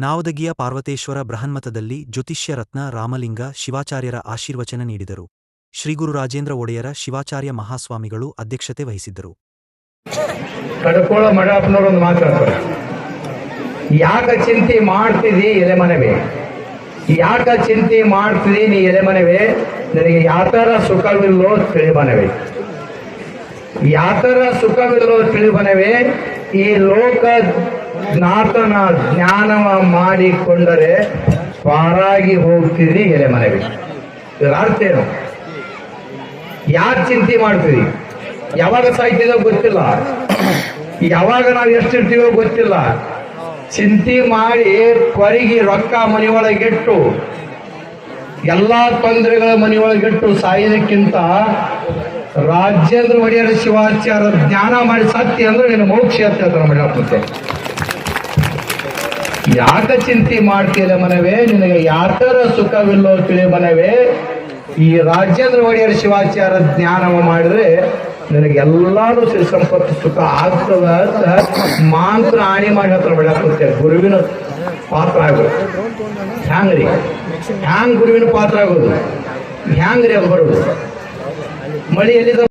ನಾವದಗಿಯ ಪಾರ್ವತೇಶ್ವರ ಬೃಹನ್ಮಠದಲ್ಲಿ ಜ್ಯೋತಿಷ್ಯ ರತ್ನ ರಾಮಲಿಂಗ ಶಿವಾಚಾರ್ಯರ ಆಶೀರ್ವಚನ ನೀಡಿದರು. ಶ್ರೀಗುರು ರಾಜೇಂದ್ರ ಒಡೆಯರ ಶಿವಾಚಾರ್ಯ ಮಹಾಸ್ವಾಮಿಗಳು ಅಧ್ಯಕ್ಷತೆ ವಹಿಸಿದ್ದರು. ಕಡ್ಕೋಳ ಮಡಪ್ಪನವರೊಂದು ಮಾತಾಡ್ತಾರೆ, ಯಾಕ ಚಿಂತೆ ಮಾಡ್ತಿದಿ ಎಲೆ ಮನವೇ, ಯಾಕ ಚಿಂತೆ ಮಾಡ್ತಿದಿ ನೀ ಎಲೆ ಮನವೇ, ನಿನಗೆ ಯಾತರ ಸುಖವಿಲ್ಲೋ ತಿಳಿ ಮನವೇ, ಯಾತರ ಸುಖವಿಲ್ಲೋ ತಿಳಿ ಮನವೇ, ಈ ಲೋಕ ಜ್ಞಾತನ ಜ್ಞಾನವ ಮಾಡಿಕೊಂಡರೆ ಪಾರಾಗಿ ಹೋಗ್ತಿದಿ ಎಲೆ ಮನವೇ. ಇದರ ಅರ್ಥ ಏನು? ಯಾಕೆ ಚಿಂತೆ ಮಾಡ್ತೀವಿ? ಯಾವಾಗ ಸಾಯ್ತಿದೋ ಗೊತ್ತಿಲ್ಲ, ಯಾವಾಗ ನಾವು ಎಷ್ಟಿರ್ತೀವೋ ಗೊತ್ತಿಲ್ಲ. ಚಿಂತೆ ಮಾಡಿ ಕೊರಗಿ ರೊಕ್ಕ ಮನೆಯೊಳಗಿಟ್ಟು ಎಲ್ಲಾ ತೊಂದರೆಗಳ ಮನೆಯೊಳಗಿಟ್ಟು ಸಾಯೋದಕ್ಕಿಂತ ರಾಜೇಂದ್ರ ಒಡೆಯರ ಶಿವಾಚಾರ್ಯ ಜ್ಞಾನ ಮಾಡಿ ಸತ್ಯ ಅಂದ್ರೆ ನಿನ್ನ ಮೋಕ್ಷ ಅಂತ ಹೇಳ್ತಾರೆ ಮಡಪ್ಪಂತೆ. ಯಾಕ ಚಿಂತೆ ಮಾಡ್ತೀರ ಮನವೇ, ನಿನಗೆ ಯಾತರ ಸುಖವಿಲ್ಲೋ ತಿಳಿ ಮನವೇ, ಈ ರಾಜೇಂದ್ರ ಒಡೆಯರ ಶಿವಾಚಾರ್ಯ ಜ್ಞಾನವ ಮಾಡಿದ್ರೆ ನಿನಗೆಲ್ಲಾರು ಸಿರಿ ಸಂಪತ್ತು ಸುಖ ಆಗ್ತದ ಅಂತ ಮಾಂತ್ರ ಆಣಿ ಮಾಡಿ ಹತ್ರ ಬೆಳಕುತ್ತೆ. ಗುರುವಿನ ಪಾತ್ರ ಆಗೋದು ಹ್ಯಾಂಗ್ರಿ? ಹ್ಯಾಂಗ್ ಗುರುವಿನ ಪಾತ್ರ ಆಗೋದು? ಹ್ಯಾಂಗ್ರಿ ಅದು ಬರೋದು? ಮಳಿ ಎಲ್ಲಿದ